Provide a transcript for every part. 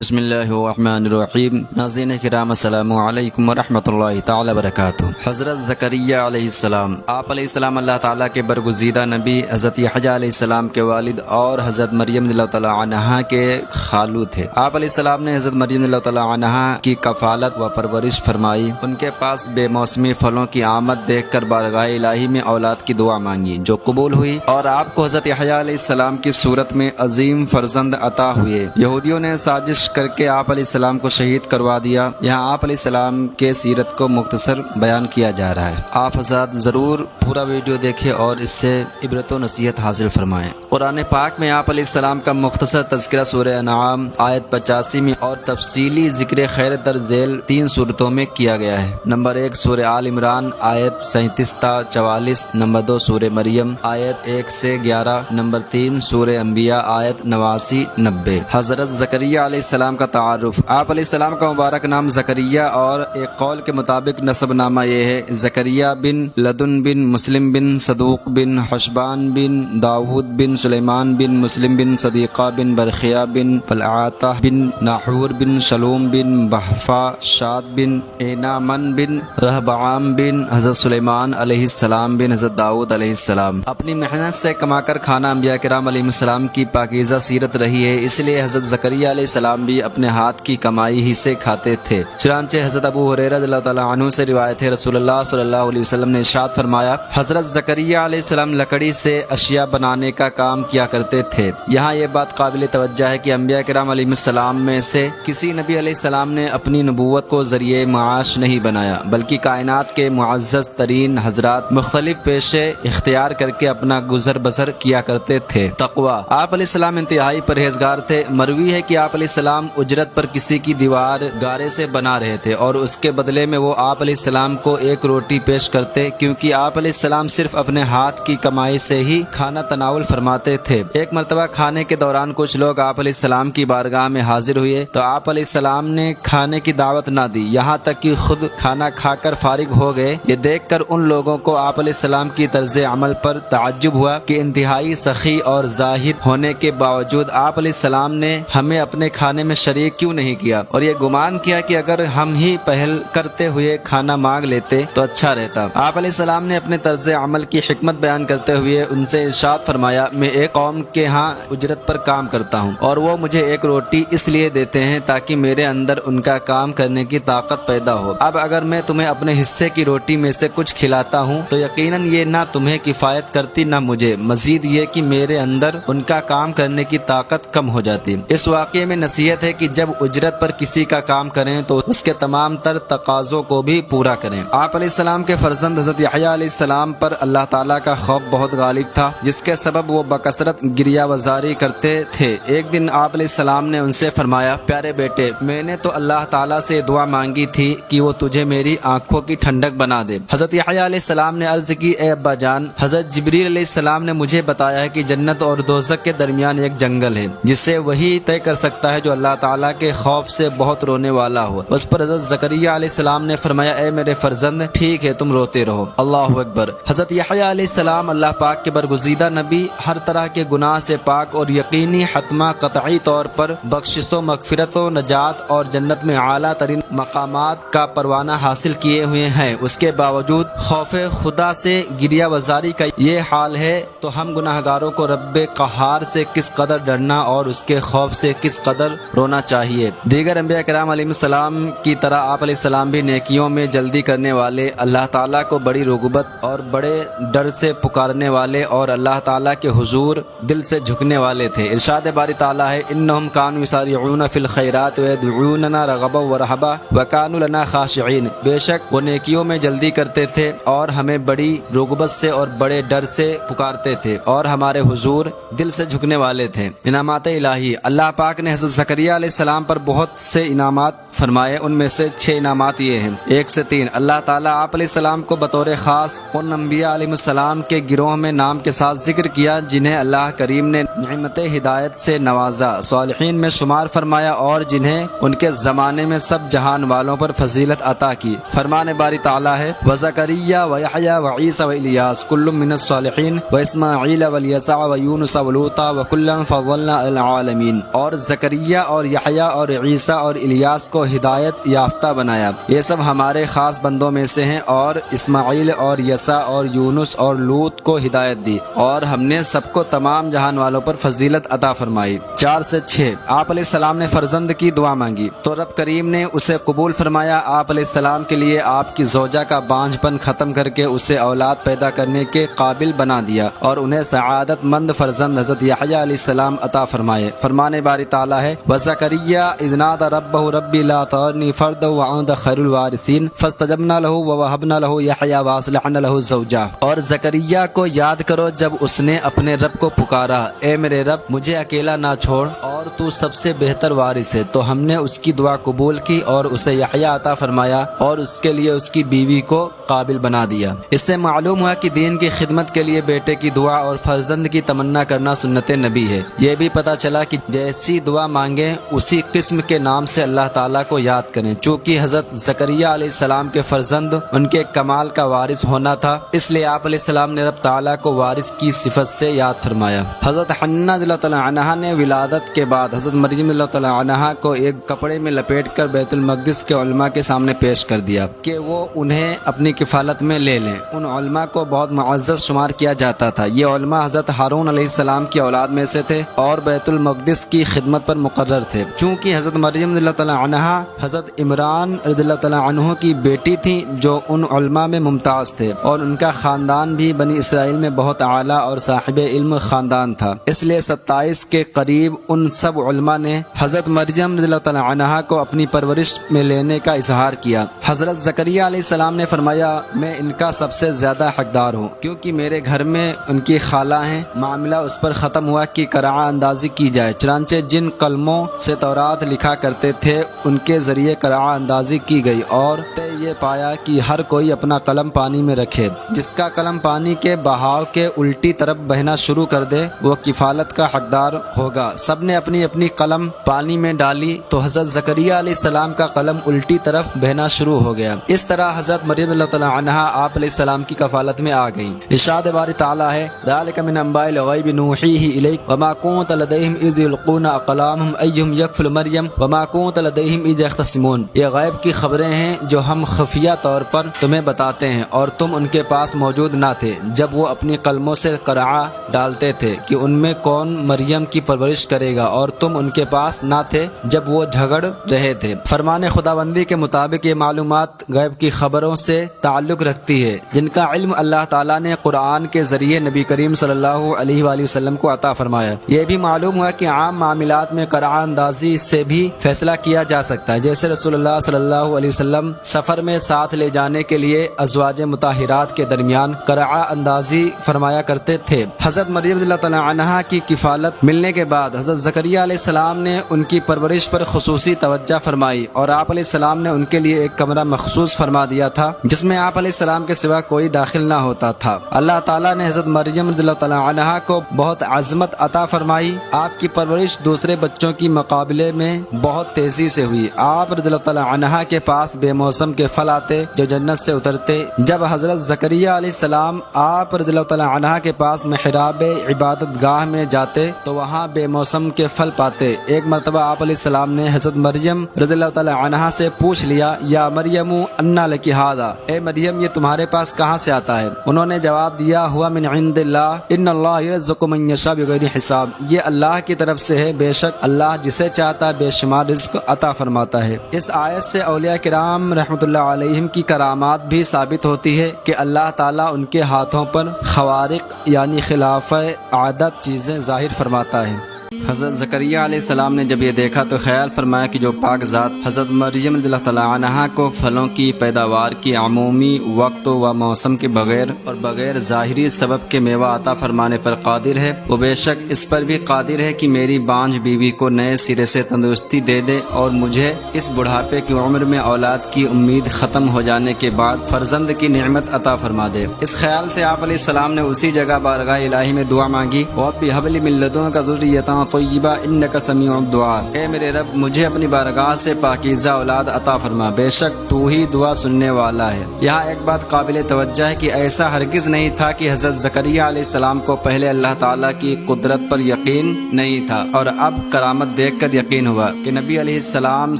بسم اللہ الرحمن الرحیم۔ ناظرین کرام السلام علیکم ورحمۃ اللہ تعالی وبرکاتہ۔ حضرت زکریہ علیہ السلام، آپ علیہ السلام اللہ تعالیٰ کے برگزیدہ نبی، حضرت یحییٰ علیہ السلام کے والد اور حضرت مریم رضی اللہ تعالیٰ عنہا کے خالو تھے۔ آپ علیہ السلام نے حضرت مریم رضی اللہ تعالیٰ عنہا کی کفالت و پرورش فرمائی۔ ان کے پاس بے موسمی پھلوں کی آمد دیکھ کر بارگاہ الہی میں اولاد کی دعا مانگی جو قبول ہوئی، اور آپ کو حضرت یحییٰ علیہ السلام کی صورت میں عظیم فرزند عطا ہوئے۔ یہودیوں نے سازش کر کے آپ علیہ السلام کو شہید کروا دیا۔ یہاں آپ علیہ السلام کے سیرت کو مختصر بیان کیا جا رہا ہے۔ آپ حضرات ضرور پورا ویڈیو دیکھیں اور اس سے عبرت و نصیحت حاصل فرمائیں۔ قرآن پاک میں آپ علیہ السلام کا مختصر تذکرہ سورہ انعام آیت 85 میں اور تفصیلی ذکر خیر در ذیل 3 صورتوں میں کیا گیا ہے۔ نمبر 1 سورہ آل عمران آیت 37 تا 44، نمبر 2 سورہ مریم آیت 1 سے 11، نمبر 3 سورہ انبیاء آیت 89 90۔ حضرت زکریہ علیہ السلام کا تعارف۔ آپ علیہ السلام کا مبارک نام زکریہ، اور ایک قول کے مطابق نسب نامہ یہ ہے: زکریہ بن لدن بن مسلم بن صدوق بن حشبان بن داود بن سلیمان بن مسلم بن صدیقہ بن برخیہ بن فلعاتہ بن ناحور بن شلوم بن بحفا شاد بن اینامن بن رہبعام بن حضرت سلیمان علیہ السلام بن حضرت داود علیہ السلام۔ اپنی محنت سے کما کر کھانا انبیاء کرام علیہ السلام کی پاکیزہ سیرت رہی ہے، اس لیے حضرت زکریہ علیہ السلام بھی اپنے ہاتھ کی کمائی ہی سے کھاتے تھے۔ چنانچہ حضرت ابو ہریرہ رضی اللہ تعالیٰ عنہ سے روایت ہے، رسول اللہ صلی اللہ علیہ وسلم نے ارشاد فرمایا، حضرت زکریہ علیہ السلام لکڑی سے اشیاء بنانے کا کام کیا کرتے تھے۔ یہاں یہ بات قابل توجہ ہے کہ انبیاء کرام علیہ السلام میں سے کسی نبی علیہ السلام نے اپنی نبوت کو ذریعہ معاش نہیں بنایا، بلکہ کائنات کے معزز ترین حضرات مختلف پیشے اختیار کر کے اپنا گزر بسر کیا کرتے تھے۔ تقوی۔ آپ علیہ السلام انتہائی پرہیزگار تھے۔ مروی ہے کہ آپ علیہ السلام اجرت پر کسی کی دیوار گارے سے بنا رہے تھے، اور اس کے بدلے میں وہ آپ علیہ السلام کو 1 روٹی پیش کرتے، کیونکہ آپ علیہ السلام صرف اپنے ہاتھ کی کمائی سے ہی کھانا تناول فرماتے تھے۔ ایک مرتبہ کھانے کے دوران کچھ لوگ آپ علیہ السلام کی بارگاہ میں حاضر ہوئے تو آپ علیہ السلام نے کھانے کی دعوت نہ دی، یہاں تک کہ خود کھانا کھا کر فارغ ہو گئے۔ یہ دیکھ کر ان لوگوں کو آپ علیہ السلام کی طرز عمل پر تعجب ہوا کہ انتہائی سخی اور زاہد ہونے کے باوجود آپ علیہ السلام نے ہمیں اپنے کھانے میں شریک کیوں نہیں کیا، اور یہ گمان کیا کہ اگر ہم ہی پہل کرتے ہوئے کھانا مانگ لیتے تو اچھا رہتا۔ آپ علیہ السلام نے اپنے طرز عمل کی حکمت بیان کرتے ہوئے ان سے ارشاد فرمایا، میں ایک قوم کے ہاں اجرت پر کام کرتا ہوں، اور وہ مجھے 1 روٹی اس لیے دیتے ہیں تاکہ میرے اندر ان کا کام کرنے کی طاقت پیدا ہو۔ اب اگر میں تمہیں اپنے حصے کی روٹی میں سے کچھ کھلاتا ہوں تو یقیناً یہ نہ تمہیں کفایت کرتی نہ مجھے، مزید یہ کہ میرے اندر ان کا کام کرنے کی طاقت کم ہو جاتی۔ اس واقعے میں نصیحت ہے کہ جب اجرت پر کسی کا کام کریں تو اس کے تمام تر تقاضوں کو بھی پورا کریں۔ آپ علیہ السلام کے فرزند حضرت یحییٰ علیہ السلام پر اللہ تعالیٰ کا خوف بہت غالب تھا، جس کے سبب وہ بکثرت گریہ وزاری کرتے تھے۔ ایک دن آپ علیہ السلام نے ان سے فرمایا، پیارے بیٹے، میں نے تو اللہ تعالیٰ سے دعا مانگی تھی کہ وہ تجھے میری آنکھوں کی ٹھنڈک بنا دے۔ حضرت یحییٰ علیہ السلام نے عرض کی، اے ابا جان، حضرت جبریل علیہ السلام نے مجھے بتایا ہے کہ جنت اور دوزخ کے درمیان ایک جنگل ہے جسے وہی طے کر سکتا ہے جو اللہ تعالیٰ کے خوف سے بہت رونے والا ہو۔ اس پر حضرت زکریہ علیہ السلام نے فرمایا، اے میرے فرزند، ٹھیک ہے، تم روتے رہو۔ اللہ اکبر۔ حضرت یحییٰ علیہ السلام اللہ پاک کے برگزیدہ نبی، ہر طرح کے گناہ سے پاک اور یقینی حتمہ قطعی طور پر بخشش و مغفرت و نجات اور جنت میں اعلیٰ ترین مقامات کا پروانہ حاصل کیے ہوئے ہیں۔ اس کے باوجود خوف خدا سے گریہ وزاری کا یہ حال ہے تو ہم گناہ گاروں کو رب قہار سے کس قدر ڈرنا اور اس کے خوف سے کس قدر رونا چاہیے۔ دیگر انبیاء کرام علیہ السلام کی طرح آپ علیہ السلام بھی نیکیوں میں جلدی کرنے والے، اللہ تعالیٰ کو بڑی رغبت اور بڑے ڈر سے پکارنے والے، اور اللہ تعالیٰ کے حضور دل سے جھکنے والے تھے۔ ارشاد باری تعالیٰ ہے، انہم کانوا یسارعون فی الخیرات ویدعوننا رغبا ورہبا وکانوا لنا خاشعین۔ بے شک وہ نیکیوں میں جلدی کرتے تھے اور ہمیں بڑی رغبت سے اور بڑے ڈر سے پکارتے تھے، اور ہمارے حضور دل سے جھکنے والے تھے۔ انعامات الہی۔ اللہ پاک نے حضرت زکریہ علیہ السلام پر بہت سے انعامات فرمائے۔ ان میں سے 6 انعامات یہ ہیں: 1 سے 3 اللہ تعالیٰ آپ علیہ السلام کو بطور خاص ان انبیاء علیہ السلام کے گروہ میں نام کے ساتھ ذکر کیا جنہیں اللہ کریم نے نعمت ہدایت سے نوازا، صالحین میں شمار فرمایا، اور جنہیں ان کے زمانے میں سب جہان والوں پر فضیلت عطا کی۔ فرمان باری تعالیٰ ہے: وزکریا ویحییٰ وعیسیٰ والیاس کل من الصالحین واسماعیل والیسع ویونس ولوطا وکلا فضلنا علی العالمین۔ اور زکریا اور یحییٰ اور عیسیٰ اور الیاس کو ہدایت یافتہ بنایا، یہ سب ہمارے خاص بندوں میں سے ہیں، اور اسماعیل اور یسع اور یونس اور لوط کو ہدایت دی، اور ہم نے سب کو تمام جہان والوں پر فضیلت عطا فرمائی۔ 4 سے 6 آپ علیہ السلام نے فرزند کی دعا مانگی تو رب کریم نے اسے قبول فرمایا۔ آپ علیہ السلام کے لیے آپ کی زوجہ کا بانجھ پن ختم کر کے اسے اولاد پیدا کرنے کے قابل بنا دیا، اور انہیں سعادت مند فرزند حضرت یحییٰ علیہ السلام عطا فرمائے۔ فرمان باری تعالیٰ ہے: وزکریا اذ نادى ربه ربی لا تذرنی فردا وانت خیر الوارثین فاستجبنا له ووهبنا له یحییٰ واصلحنا له زوجہ۔ اور زکریا کو یاد کرو جب اس نے اپنے رب کو پکارا: اے میرے رب مجھے اکیلا نہ چھوڑ، اور تو سب سے بہتر وارث ہے، تو ہم نے اس کی دعا قبول کی اور اسے یحییٰ عطا فرمایا، اور اس کے لیے اس کی بیوی کو قابل بنا دیا۔ اس سے معلوم ہوا کہ دین کی خدمت کے لیے بیٹے کی دعا اور فرزند کی تمنا کرنا سنت نبی ہے۔ یہ بھی پتہ چلا کہ جیسی دعا مانگیں اسی قسم کے نام سے اللہ تعالیٰ کو یاد کریں۔ چونکہ حضرت زکریا علیہ السلام کے فرزند ان کے کمال کا وارث ہونا تھا، اس لیے آپ علیہ السلام نے رب تعالیٰ کو وارث کی صفت سے یاد فرمایا۔ حضرت حنہ رضی اللہ تعالیٰ عنہا نے ولادت کے بعد حضرت مریم رضی اللہ تعالیٰ عنہا کو ایک کپڑے میں لپیٹ کر بیت المقدس کے علماء کے سامنے پیش کر دیا کہ وہ انہیں اپنی کفالت میں لے لیں۔ ان علماء کو بہت معزز شمار کیا جاتا تھا۔ یہ علماء حضرت ہارون علیہ السلام کی اولاد میں سے تھے اور بیت المقدس کی خدمت پر مقرر تھے۔ چونکہ حضرت مریم رضی اللہ تعالیٰ عنہا حضرت عمران رضی اللہ تعالیٰ عنہ کی بیٹی تھی جو ان علماء میں ممتاز تھے، اور ان کا خاندان بھی بنی اسرائیل میں بہت اعلیٰ اور صاحب علم خاندان تھا، اس لیے 27 کے قریب ان سب علماء نے حضرت مریم رضی اللہ تعالیٰ عنہا کو اپنی پرورش میں لینے کا اظہار کیا۔ حضرت زکریا علیہ السلام نے فرمایا: میں ان کا سب سے زیادہ حقدار ہوں، کیونکہ میرے گھر میں ان کی خالہ ہیں۔ معاملہ اس پر ختم ہوا کہ قرعہ اندازی کی جائے، چنانچہ جن قلموں سے تورات لکھا کرتے تھے ان کے ذریعے قرعہ اندازی کی گئی، اور یہ پایا کہ ہر کوئی اپنا قلم پانی میں رکھے، جس کا قلم پانی کے بہاؤ کے الٹی طرف بہنا شروع کر دے وہ کفالت کا حقدار ہوگا۔ سب نے اپنی اپنی قلم پانی میں ڈالی تو حضرت زکریا علیہ السلام کا قلم الٹی طرف بہنا شروع ہو گیا۔ اس طرح حضرت مریم اللہ تعالیٰ عنہا آپ علیہ السلام کی کفالت میں آ گئیں۔ ارشاد باری تعالیٰ ہے: ذَلِكَ مِنْ أَنْبَاءِ الْغَيْبِ نُوحِيهِ إِلَيْكَ وَمَا كُنْتَ لَدَيْهِمْ إِذْ يُلْقُونَ أَقْلَامَهُمْ أَيُّهُمْ يَكْفُلُ مَرْيَمَ وَمَا كُنْتَ لَدَيْهِمْ إِذْ يَخْتَصِمُونَ۔ یہ غیب کی خبریں ہیں جو ہم خفیہ طور پر تمہیں بتاتے ہیں، اور تم ان کے پاس موجود نہ تھے جب وہ اپنی قلموں سے قرعہ ڈالتے تھے کہ ان میں کون مریم کی پرورش کرے گا، اور تم ان کے پاس نہ تھے جب وہ جھگڑ رہے تھے۔ فرمان خداوندی کے مطابق یہ معلومات غیب کی خبروں سے تعلق رکھتی ہے جن کا علم اللہ تعالیٰ نے قرآن کے ذریعے نبی کریم صلی اللہ علیہ وآلہ وسلم کو عطا فرمایا۔ یہ بھی معلوم ہوا کہ عام معاملات میں قرعہ اندازی سے بھی فیصلہ کیا جا سکتا ہے، جیسے رسول اللہ صلی اللہ علیہ وسلم سفر میں ساتھ لے جانے کے لیے ازواج مطہرات کے درمیان قرعہ اندازی فرمایا کرتے تھے۔ حضرت مریم رضی اللہ تعالیٰ عنہا کی کفالت ملنے کے بعد حضرت زکریا علیہ السلام نے ان کی پرورش پر خصوصی توجہ فرمائی، اور آپ علیہ السلام نے ان کے لیے ایک کمرہ مخصوص فرما دیا تھا جس میں آپ علیہ السلام کے سوا کوئی داخل نہ ہوتا تھا۔ اللہ تعالیٰ نے حضرت مریم رضی اللہ تعالیٰ عنہا کو بہت عظمت عطا فرمائی۔ آپ کی پرورش دوسرے بچوں کی مقابلے میں بہت تیزی سے ہوئی۔ آپ رضی اللہ تعالیٰ عنہا کے پاس بے موسم کے پھل آتے جو جنت سے اترتے۔ جب حضرت زکریا علیہ السلام آپ رضی اللہ تعالیٰ عنہا کے پاس محراب عبادت گاہ میں جاتے تو وہاں بے موسم کے پھل پاتے۔ ایک مرتبہ آپ علیہ السلام نے حضرت مریم رضی اللہ تعالیٰ عنہا سے پوچھ لیا: یا مریم انا لکی ھذا، اے مریم یہ تمہارے پاس کہاں سے آتا ہے؟ انہوں نے جواب دیا: ہوا من عند اللہ ان اللہ یرزق من یشاء بغیر حساب، یہ اللہ کی طرف سے ہے، بے شک اللہ جسے چاہتا بے شمار رزق عطا فرماتا ہے۔ اس آیت سے اولیاء کرام رحمۃ اللہ علیہم کی کرامات بھی ثابت ہوتی ہے کہ اللہ تعالیٰ ان کے ہاتھوں پر خوارق یعنی خلاف عادت چیزیں ظاہر فرماتا ہے۔ حضرت زکریا علیہ السلام نے جب یہ دیکھا تو خیال فرمایا کہ جو پاک ذات حضرت مریم رضی اللہ تعالیٰ عنہا کو پھلوں کی پیداوار کی عمومی وقت و موسم کے بغیر اور بغیر ظاہری سبب کے میوہ عطا فرمانے پر قادر ہے، وہ بے شک اس پر بھی قادر ہے کہ میری بانجھ بیوی کو نئے سرے سے تندرستی دے دے اور مجھے اس بڑھاپے کی عمر میں اولاد کی امید ختم ہو جانے کے بعد فرزند کی نعمت عطا فرما دے۔ اس خیال سے آپ علیہ السلام نے اسی جگہ بارگاہ الہی میں دعا مانگی، وَرَبِّ هَبْ لِي مِن لَّدُنكَ ذُرِّيَّةً طَيِّبَةً إِنَّكَ سَمِيعُ الدُّعَاء، اے میرے رب مجھے اپنی بارگاہ سے پاکیزہ اولاد عطا فرما، بے شک تو ہی دعا سننے والا ہے۔ یہاں ایک بات قابل توجہ ہے کہ ایسا ہرگز نہیں تھا کہ حضرت زکریا علیہ السلام کو پہلے اللہ تعالیٰ کی قدرت پر یقین نہیں تھا اور اب کرامت دیکھ کر یقین ہوا کہ نبی علیہ السلام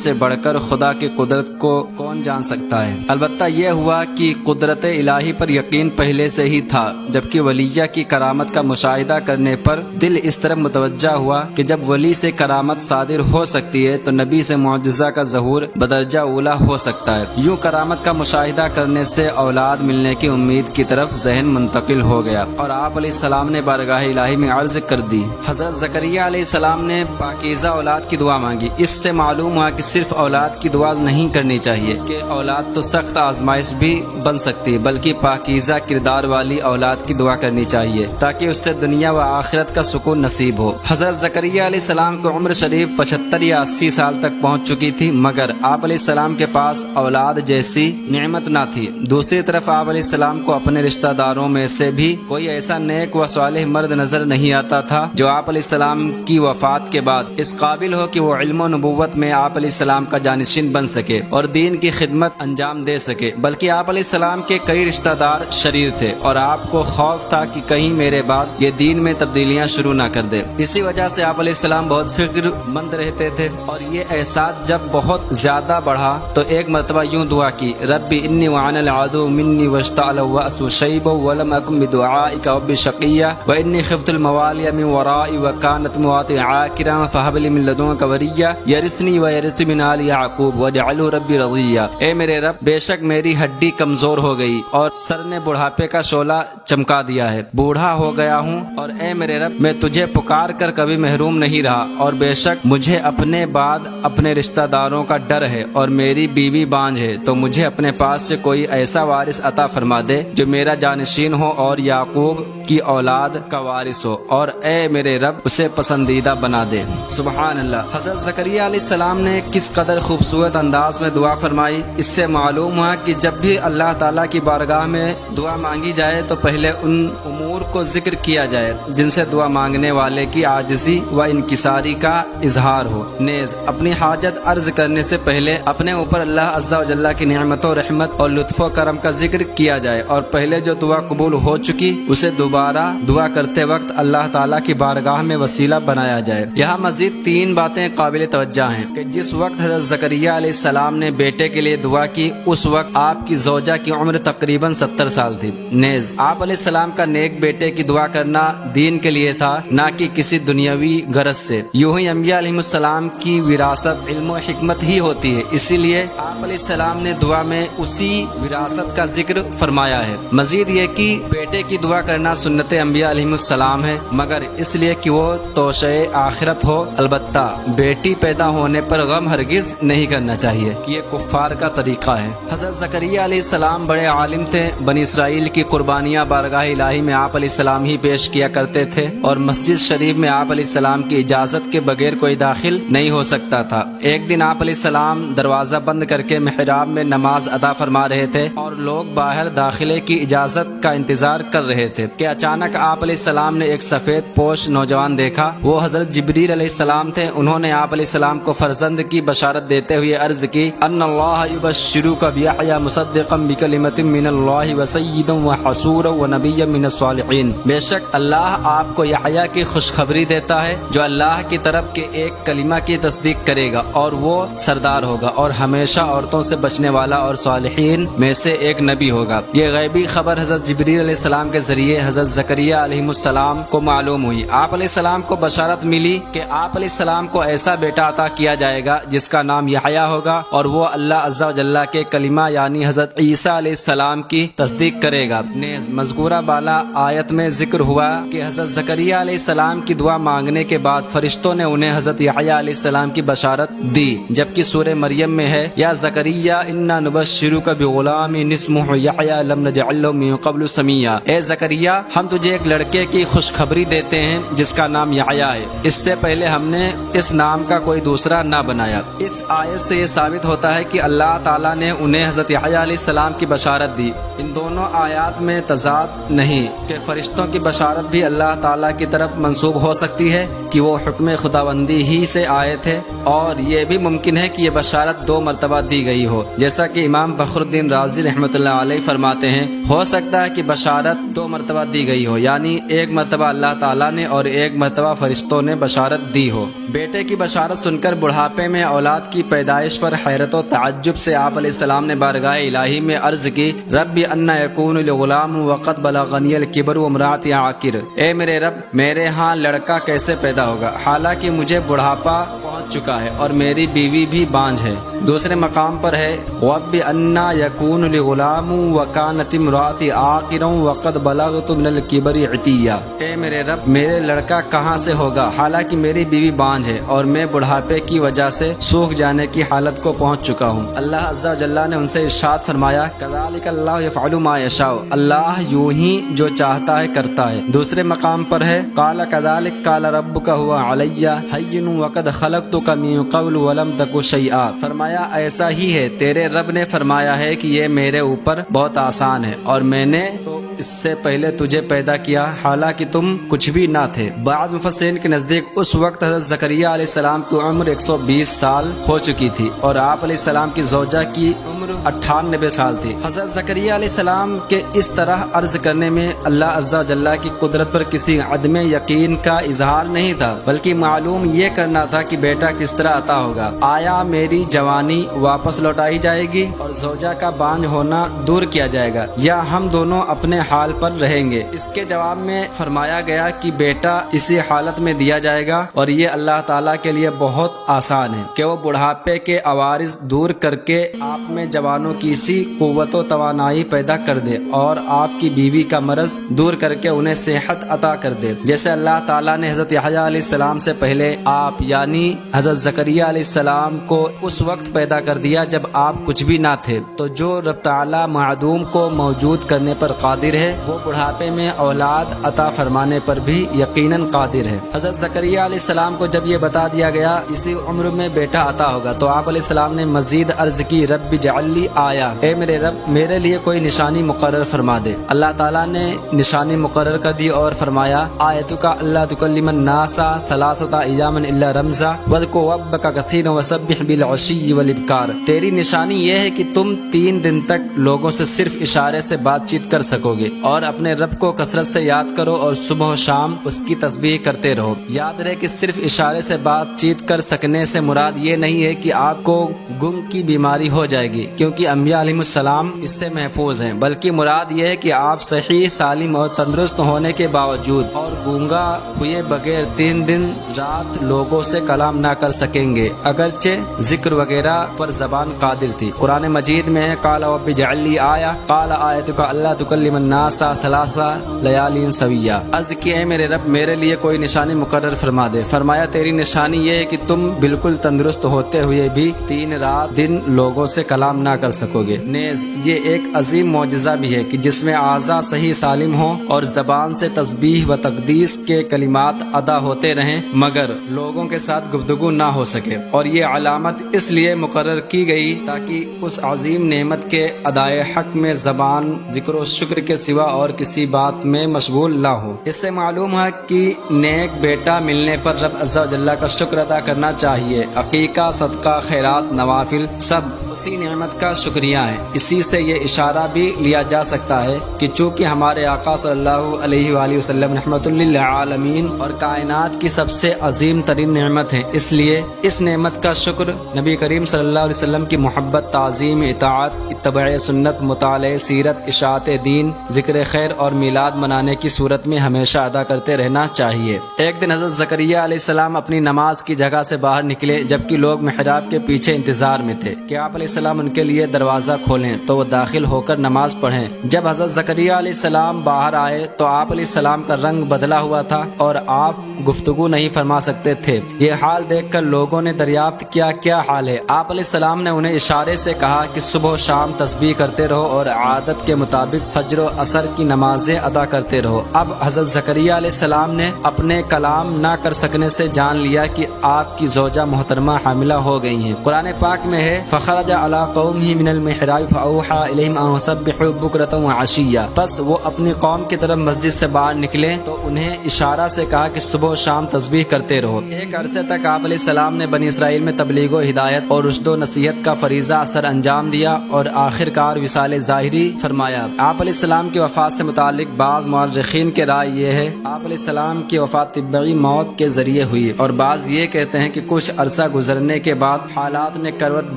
سے بڑھ کر خدا کی قدرت کو کون جان سکتا ہے۔ البتہ یہ ہوا کہ قدرت الہی پر یقین پہلے سے ہی تھا، جبکہ ولیہ کی کرامت کا مشاہدہ کرنے پر دل اس طرح متوجہ ہوا کہ جب ولی سے کرامت صادر ہو سکتی ہے تو نبی سے معجزہ کا ظہور بدرجہ اولا ہو سکتا ہے۔ یوں کرامت کا مشاہدہ کرنے سے اولاد ملنے کی امید کی طرف ذہن منتقل ہو گیا اور آپ علیہ السلام نے بارگاہ الہی میں عرض کر دی۔ حضرت زکریا علیہ السلام نے پاکیزہ اولاد کی دعا مانگی۔ اس سے معلوم ہوا کہ صرف اولاد کی دعا نہیں کرنی چاہیے کہ اولاد تو سخت آزمائش بھی بن سکتی ہے، بلکہ پاکیزہ کردار والی اولاد کی دعا کرنی چاہیے تاکہ اس سے دنیا و آخرت کا سکون نصیب ہو۔ حضرت زکریا علیہ السلام کو عمر شریف 75 یا 80 سال تک پہنچ چکی تھی، مگر آپ علیہ السلام کے پاس اولاد جیسی نعمت نہ تھی۔ دوسری طرف آپ علیہ السلام کو اپنے رشتہ داروں میں سے بھی کوئی ایسا نیک و صالح مرد نظر نہیں آتا تھا جو آپ علیہ السلام کی وفات کے بعد اس قابل ہو کہ وہ علم و نبوت میں آپ علیہ السلام کا جانشین بن سکے اور دین کی خدمت انجام دے سکے، بلکہ آپ علیہ السلام کے کئی رشتہ دار شریر تھے اور آپ کو خوف تھا کہ کہیں میرے بعد یہ دین میں تبدیلیاں شروع نہ کر دے۔ اسی وجہ سے آپ علیہ السلام بہت فکر مند رہتے تھے اور یہ احساس جب بہت زیادہ بڑھا تو ایک مرتبہ یوں دعا کی، ربی انی وعن العدو منی واشتعل الرأس شیبا ولم اکن بدعائک رب شقیا وانی خفت الموالی من ورائی وکانت امراتی عاقرا فہب لی من لدنک ولیا یرثنی ویرث من آل یعقوب واجعلہ ربی رضیا۔ اے میرے رب بے شک میری ہڈی کمزور ہو گئی اور سر نے بڑھاپے کا شعلہ چمکا دیا ہے، بوڑھا ہو گیا ہوں، اور اے میرے رب میں تجھے پکار کر کبھی محروم نہیں رہا، اور بے شک مجھے اپنے بعد اپنے رشتہ داروں کا ڈر ہے اور میری بیوی بانجھ ہے، تو مجھے اپنے پاس سے کوئی ایسا وارث عطا فرما دے جو میرا جانشین ہو اور یعقوب کی اولاد کا وارث ہو، اور اے میرے رب اسے پسندیدہ بنا دے۔ سبحان اللہ۔ حضرت زکریا علیہ السلام نے کس قدر خوبصورت انداز میں دعا فرمائی۔ اس سے معلوم ہوا کہ جب بھی اللہ تعالیٰ کی بارگاہ میں دعا مانگی جائے تو پہلے ان امور کو ذکر کیا جائے جن سے دعا مانگنے والے کی عاجزی و انکساری کا اظہار ہو، نیز اپنی حاجت عرض کرنے سے پہلے اپنے اوپر اللہ عز و جل کی نعمت و رحمت اور لطف و کرم کا ذکر کیا جائے، اور پہلے جو دعا قبول ہو چکی اسے دوبارہ دعا کرتے وقت اللہ تعالیٰ کی بارگاہ میں وسیلہ بنایا جائے۔ یہاں مزید 3 باتیں قابل توجہ ہیں کہ جس وقت حضرت زکریا علیہ السلام نے بیٹے کے لیے دعا کی اس وقت آپ کی زوجہ کی عمر تقریباً 70 سال تھی، نیز آپ علیہ السلام کا نیک بیٹے کی دعا کرنا دین کے لیے تھا، نہ کہ کسی دنیاوی غرض سے۔ یوں ہی انبیاء علیہ السلام کی وراثت علم و حکمت ہی ہوتی ہے، اسی لیے آپ علیہ السلام نے دعا میں اسی وراثت کا ذکر فرمایا ہے۔ مزید یہ کہ بیٹے کی دعا کرنا سنت انبیاء علیہ السلام ہے، مگر اس لیے کہ وہ توشہ آخرت ہو۔ البتہ بیٹی پیدا ہونے پر غم ہرگز نہیں کرنا چاہیے کہ یہ کفار کا طریقہ ہے۔ حضرت زکریا علیہ السلام بڑے عالم تھے، بنی اسرائیل کی قربانیاں بارگاہ الہی میں آپ علیہ السلام ہی پیش کیا کرتے تھے، اور مسجد شریف میں آپ علیہ السلام کی اجازت کے بغیر کوئی داخل نہیں ہو سکتا تھا۔ ایک دن آپ علیہ السلام دروازہ بند کر کے محراب میں نماز ادا فرما رہے تھے اور لوگ باہر داخلے کی اجازت کا انتظار کر رہے تھے کہ اچانک آپ علیہ السلام نے ایک سفید پوش نوجوان دیکھا۔ وہ حضرت جبریل علیہ السلام تھے۔ انہوں نے آپ علیہ السلام کو فرزند کی بشارت دیتے ہوئے عرض کی، ان اللہ یبشرک بیحیی مصدقا بکلمۃ من اللہ وسیدا وحصورا ونبیا من الصالحین۔ بے شک اللہ آپ کو یحییٰ کی خوشخبری دیتا ہے جو اللہ کی طرف کے ایک کلمہ کی تصدیق کرے گا اور وہ سردار ہوگا اور ہمیشہ عورتوں سے بچنے والا اور صالحین میں سے ایک نبی ہوگا۔ یہ غیبی خبر حضرت جبریل علیہ السلام کے ذریعے حضرت زکریا علیہ السلام کو معلوم ہوئی۔ آپ علیہ السلام کو بشارت ملی کہ آپ علیہ السلام کو ایسا بیٹا عطا کیا جائے گا جس کا نام یحییٰ ہوگا اور وہ اللہ عز و جل کے کلمہ یعنی حضرت عیسیٰ علیہ السلام کی تصدیق کرے گا۔ نیز مذکورہ بالا آیت میں ذکر ہوا کہ حضرت زکریا علیہ السلام کی دعا مانگنے کے بعد فرشتوں نے انہیں حضرت یحییٰ علیہ السلام کی بشارت دی، جبکہ سورہ مریم میں ہے یا زکریا انا نبشرک بغلام اسمہ یحییٰ لم نجعل له من قبل سمیہ، اے زکریا ہم تجھے ایک لڑکے کی خوشخبری دیتے ہیں جس کا نام یحییٰ ہے، اس سے پہلے ہم نے اس نام کا کوئی دوسرا نہ بنایا۔ اس آیت سے یہ ثابت ہوتا ہے کہ اللہ تعالیٰ نے انہیں حضرت یحییٰ علیہ السلام کی بشارت دی۔ ان دونوں آیات میں تضاد نہیں کہ فرشتوں کی بشارت بھی اللہ تعالیٰ کی طرف منسوب ہو سکتی ہے کہ وہ حکم خداوندی ہی سے آئے تھے، اور یہ بھی ممکن ہے کہ یہ بشارت 2 مرتبہ دی گئی ہو، جیسا کہ امام فخر الدین رازی رحمۃ اللہ علیہ فرماتے ہیں ہو سکتا ہے کہ بشارت 2 مرتبہ دی گئی ہو، یعنی ایک مرتبہ اللہ تعالیٰ نے اور ایک مرتبہ فرشتوں نے بشارت دی ہو۔ بیٹے کی بشارت سن کر بڑھاپے میں اولاد کی پیدائش پر حیرت و تعجب سے آپ علیہ السلام نے بارگاہ الہی میں عرض کی رب انا یکون لی غلام وقد بلغنی الکبر وامرأتی عاقر، اے میرے رب میرے ہاں لڑکا کیسے پیدا ہوگا حالانکہ مجھے بڑھاپا پہنچ چکا ہے اور میری بیوی بھی بانجھ ہے۔ دوسرے مقام پر ہے رب انا یکون لی غلام وکانت امرأتی عاقر وقد بلغت من الکبر عتیہ، اے میرے رب میرے لڑکا کہاں سے ہوگا حالانکہ میری بیوی بانجھ ہے اور میں بڑھاپے کی وجہ سے سوکھ جانے کی حالت کو پہنچ چکا ہوں۔ اللہ عز و جل نے ان سے ارشاد فرمایا کذالک اللہ یفعل ما یشاء، اللہ یوں ہی جو چاہتا ہے کرتا ہے۔ دوسرے مقام پر ہے قال کذالک قال ربک هو علی ہین وقد خلقتک من قبل ولم تک شیئا، فرمایا ایسا ہی ہے تیرے رب نے فرمایا ہے کہ یہ میرے اوپر بہت آسان ہے اور میں نے تو اس سے پہلے تجھے پیدا کیا حالانکہ تم کچھ بھی نہ تھے۔ بعض مفسرین کے نزدیک اس وقت حضرت زکریا علیہ السلام کی عمر 120 سال ہو چکی تھی اور آپ علیہ السلام کی زوجہ کی عمر 98 سال تھی۔ حضرت زکریا علیہ السلام کے اس طرح عرض کرنے میں اللہ عز و جل کی قدرت پر کسی عدم یقین کا اظہار نہیں تھا، بلکہ معلوم یہ کرنا تھا کہ بیٹا کس طرح عطا ہوگا، آیا میری جوانی واپس لوٹائی جائے گی اور زوجہ کا بانجھ ہونا دور کیا جائے گا، یا ہم دونوں اپنے حال پر رہیں گے؟ اس کے جواب میں فرمایا گیا کہ بیٹا اسی حالت میں دیا جائے گا اور یہ اللہ تعالیٰ کے لیے بہت آسان ہے کہ وہ بڑھاپے کے عوارض دور کر کے آپ میں جوانوں کی سی قوت و توانائی پیدا کر دے اور آپ کی بیوی کا مرض دور کر کے انہیں صحت عطا کر دے، جیسے اللہ تعالیٰ نے حضرت یحییٰ علیہ السلام سے پہلے آپ یعنی حضرت زکریا علیہ السلام کو اس وقت پیدا کر دیا جب آپ کچھ بھی نہ تھے۔ تو جو رب تعالیٰ معدوم کو موجود کرنے پر قادر ہے وہ بڑھاپے میں اولاد عطا فرمانے پر بھی یقیناً قادر ہے۔ حضرت زکریا علیہ السلام کو جب یہ بتا دیا گیا اسی عمر میں بیٹا عطا ہوگا تو آپ علیہ السلام نے مزید عرض کی رب اجعل لی آیا، اے میرے رب میرے لیے کوئی نشانی مقرر فرما دے۔ اللہ تعالیٰ نے نشانی مقرر کر دی اور فرمایا آیتک اللہ تکلم الناس ثلاثۃ ایام الا رمزا واذکر ربک کثیرا وسبح بالعشی والابکار، تیری نشانی یہ ہے کہ تم 3 دن تک لوگوں سے صرف اشارے سے بات چیت کر سکو گے اور اپنے رب کو کثرت سے یاد کرو اور صبح و شام اس کی تسبیح کرتے رہو۔ یاد رہے کہ صرف اشارے سے بات چیت کر سکنے سے مراد یہ نہیں ہے کہ آپ کو گنگ کی بیماری ہو جائے گی، کیونکہ انبیاء علیہ السلام اس سے محفوظ ہیں، بلکہ مراد یہ ہے کہ آپ صحیح سالم اور تندرست ہونے کے باوجود اور گونگا ہوئے بغیر 3 دن رات لوگوں سے کلام نہ کر سکیں گے، اگرچہ ذکر وغیرہ پر زبان قادر تھی۔ قرآن مجید میں ہے قال رب اجعل لی آیہ قال آیتک اللہ تکلم الناس ثلاث لیال سویہ، عرض کہ اے میرے رب میرے لیے کوئی نشانی مقرر فرما دے۔ فرمایا تیری نشانی یہ ہے کہ تم بالکل تندرست ہوتے ہوئے بھی 3 رات دن لوگوں سے کلام نہ کر سکو گے۔ نیز یہ ایک عظیم معجزہ بھی ہے کہ جس میں اعضاء صحیح سالم ہوں اور زبان سے تسبیح و تقدیس کے کلمات ادا ہوتے رہیں مگر لوگوں کے ساتھ گفتگو نہ ہو سکے، اور یہ علامت اس لیے مقرر کی گئی تاکہ اس عظیم نعمت کے ادائے حق میں زبان ذکر و شکر کے سوا اور کسی بات میں مشغول نہ ہو۔ اس سے معلوم ہے کہ نیک بیٹا ملنے پر رب عز و جل کا شکر ادا کرنا چاہیے۔ عقیقہ، صدقہ، خیرات، نوافل سب اسی نعمت کا شکریہ ہیں۔ اسی سے یہ اشارہ بھی لیا جا سکتا ہے کہ چونکہ ہمارے آقا صلی اللہ علیہ وآلہ وسلم رحمت للعالمین اور کائنات کی سب سے عظیم ترین نعمت ہے، اس لیے اس نعمت کا شکر نبی کریم صلی اللہ علیہ وسلم کی محبت، تعظیم، اطاعت اتباع سنت، مطالعہ سیرت، اشاعت دین، ذکر خیر اور میلاد منانے کی صورت میں ہمیشہ ادا کرتے رہنا چاہیے۔ ایک دن حضرت زکریا علیہ السلام اپنی نماز کی جگہ سے باہر نکلے جبکہ لوگ محراب کے پیچھے انتظار میں تھے کہ آپ علیہ السلام ان کے لیے دروازہ کھولیں تو وہ داخل ہو کر نماز پڑھیں۔ جب حضرت زکریا علیہ السلام باہر آئے تو آپ علیہ السلام کا رنگ بدلا ہوا تھا اور آپ گفتگو نہیں فرما سکتے تھے۔ یہ حال دیکھ کر لوگوں نے دریافت کیا کیا حال ہے؟ آپ علیہ السلام نے انہیں اشارے سے کہا کہ صبح و شام تسبیح کرتے رہو اور عادت کے مطابق فجر و عصر کی نمازیں ادا کرتے رہو۔ اب حضرت زکریا علیہ السلام نے اپنے کلام نہ کر سکنے سے جان لیا کہ آپ کی زوجہ محترمہ حاملہ ہو گئی ہیں۔ قرآن پاک میں ہے فخرج علی قومہ من المحراب فاوحى الیہم ان سبحوا بکرۃ وعشیا، پس وہ اپنی قوم کی طرف مسجد سے باہر نکلے تو انہیں اشارہ سے کہا کہ صبح و شام تسبیح کرتے رہو۔ ایک عرصے تک آپ علیہ السلام نے بنی اسرائیل میں تبلیغ و ہدایت اور رشد و نصیحت کا فریضہ اثر انجام دیا اور آخر کار وصال ظاہری فرمایا۔ آپ علیہ السلام کی وفات سے متعلق بعض مورخین کے رائے یہ ہے آپ علیہ السلام کی وفات طبعی موت کے ذریعے ہوئی، اور بعض یہ کہتے ہیں کہ کچھ عرصہ گزرنے کے بعد حالات نے کروٹ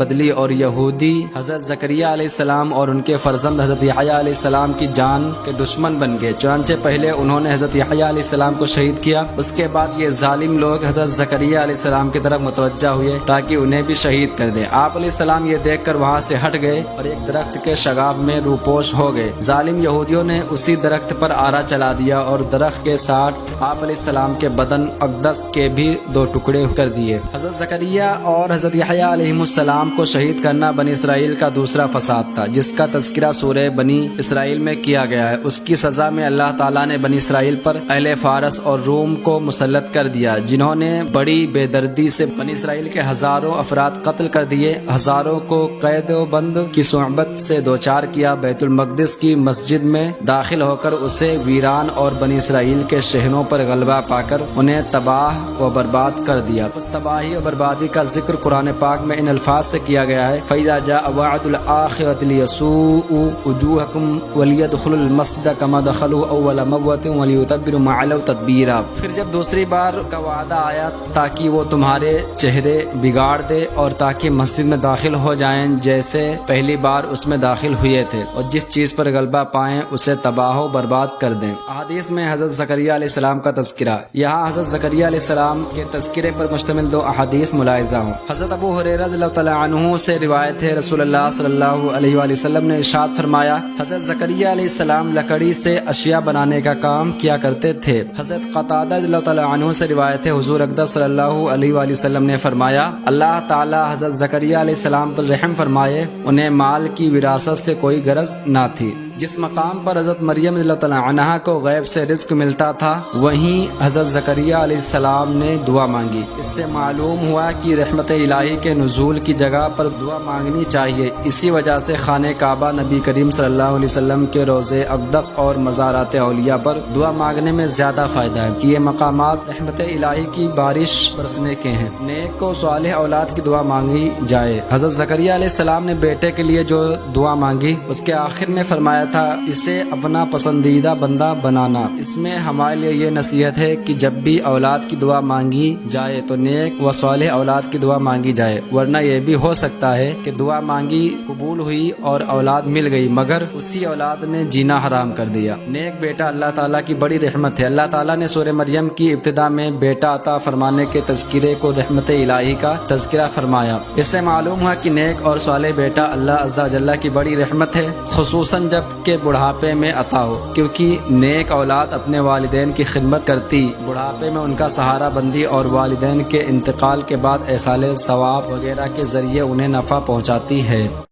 بدلی اور یہودی حضرت زکریا علیہ السلام اور ان کے فرزند حضرت یحییٰ علیہ السلام کی جان کے دشمن بن گئے۔ چنانچہ پہلے انہوں نے حضرت یحییٰ علیہ السلام کو شہید کیا، اس کے بعد یہ ظالم لوگ حضرت زکریا علیہ السلام کی طرف متوجہ ہوئے تاکہ انہیں بھی شہید کر دیں۔ آپ علیہ السلام یہ دیکھ کر وہاں سے ہٹ گئے اور ایک درخت کے شگاف میں روپوش ہو گئے۔ ظالم یہودیوں نے اسی درخت پر آرا چلا دیا اور درخت کے ساتھ آپ علیہ السلام کے بدن اقدس کے بھی 2 ٹکڑے کر دیے۔ حضرت زکریا اور حضرت یحییٰ علیہ السلام کو شہید کرنا بنی اسرائیل کا دوسرا فساد تھا جس کا تذکرہ سورہ بنی اسرائیل میں کیا گیا ہے۔ اس کی سزا میں اللہ تعالیٰ نے بنی اسرائیل پر اہل فارس اور روم کو مسلط کر دیا جنہوں نے بڑی بے دردی سے بنی اسرائیل کے ہزاروں افراد قتل کر دیے، ہزاروں کو قید و بند کی صحبت سے دوچار کیا، بیت المقدس کی مسجد میں داخل ہو کر اسے ویران اور بنی اسرائیل کے شہروں پر غلبہ پا کر انہیں تباہ و برباد کر دیا۔ اس تباہی و بربادی کا ذکر قرآن پاک میں ان الفاظ سے کیا گیا ہے فَإِذَا جَاءَ وَعْدُ الْآخِرَةِ لِيَسُوءُوا وُجُوهَكُمْ وَلِيَدْخُلُوا الْمَسْجِدَ كَمَا دَخَلُوهُ أَوَّلَ مَرَّةٍ وَلِيُتَبِّرُوا مَا عَلَوْا تَتْبِيرًا۔ پھر جب دوسری بار کا وعدہ آیا تاکہ وہ تمہارے چہرے بگاڑ دے اور تاکہ مسجد میں داخل ہو جائیں جیسے پہلی بار اس میں داخل ہوئے تھے، اور جس چیز پر غلبہ پائیں اسے تباہ و برباد کر دیں۔ احادیث میں حضرت زکریا علیہ السلام کا تذکرہ۔ یہاں حضرت زکریا علیہ السلام کے تذکرے پر مشتمل 2 احادیث ملاحظہ ہوں۔ حضرت ابو ہریرہ رضی اللہ تعالیٰ عنہ سے روایت ہے رسول اللہ صلی اللہ علیہ وآلہ وسلم نے ارشاد فرمایا حضرت زکریا علیہ السلام لکڑی سے اشیاء بنانے کا کام کیا کرتے تھے۔ حضرت قتادہ رضی اللہ تعالیٰ عنہ سے روایت ہے حضور اقدس صلی اللہ علیہ وآلہ وسلم نے فرمایا اللہ تعالیٰ حضرت زکریا علیہ السلام پر رحم فرمائے، انہیں مال کی وراثت سے کوئی غرض نہ تھی۔ جس مقام پر حضرت مریم رضی اللہ تعالیٰ عنہا کو غیب سے رزق ملتا تھا وہیں حضرت زکریا علیہ السلام نے دعا مانگی۔ اس سے معلوم ہوا کہ رحمت الہی کے نزول کی جگہ پر دعا مانگنی چاہیے۔ اسی وجہ سے خانہ کعبہ، نبی کریم صلی اللہ علیہ وسلم کے روضے اقدس اور مزارات اولیاء پر دعا مانگنے میں زیادہ فائدہ ہے کہ یہ مقامات رحمت الہی کی بارش برسنے کے ہیں۔ نیک و صالح اولاد کی دعا مانگی جائے۔ حضرت زکریا علیہ السلام نے بیٹے کے لیے جو دعا مانگی اس کے آخر میں فرمایا تھا اسے اپنا پسندیدہ بندہ بنانا۔ اس میں ہمارے لیے یہ نصیحت ہے کہ جب بھی اولاد کی دعا مانگی جائے تو نیک و صالح اولاد کی دعا مانگی جائے، ورنہ یہ بھی ہو سکتا ہے کہ دعا مانگی قبول ہوئی اور اولاد مل گئی مگر اسی اولاد نے جینا حرام کر دیا۔ نیک بیٹا اللہ تعالیٰ کی بڑی رحمت ہے۔ اللہ تعالیٰ نے سورہ مریم کی ابتدا میں بیٹا عطا فرمانے کے تذکرے کو رحمت الہی کا تذکرہ فرمایا۔ اس سے معلوم ہوا کہ نیک اور صالح بیٹا اللہ عز و جل کی بڑی رحمت ہے، خصوصاً جب کہ بڑھاپے میں عطا ہو، کیونکہ نیک اولاد اپنے والدین کی خدمت کرتی، بڑھاپے میں ان کا سہارا بندی اور والدین کے انتقال کے بعد ایصال ثواب وغیرہ کے ذریعے انہیں نفع پہنچاتی ہے۔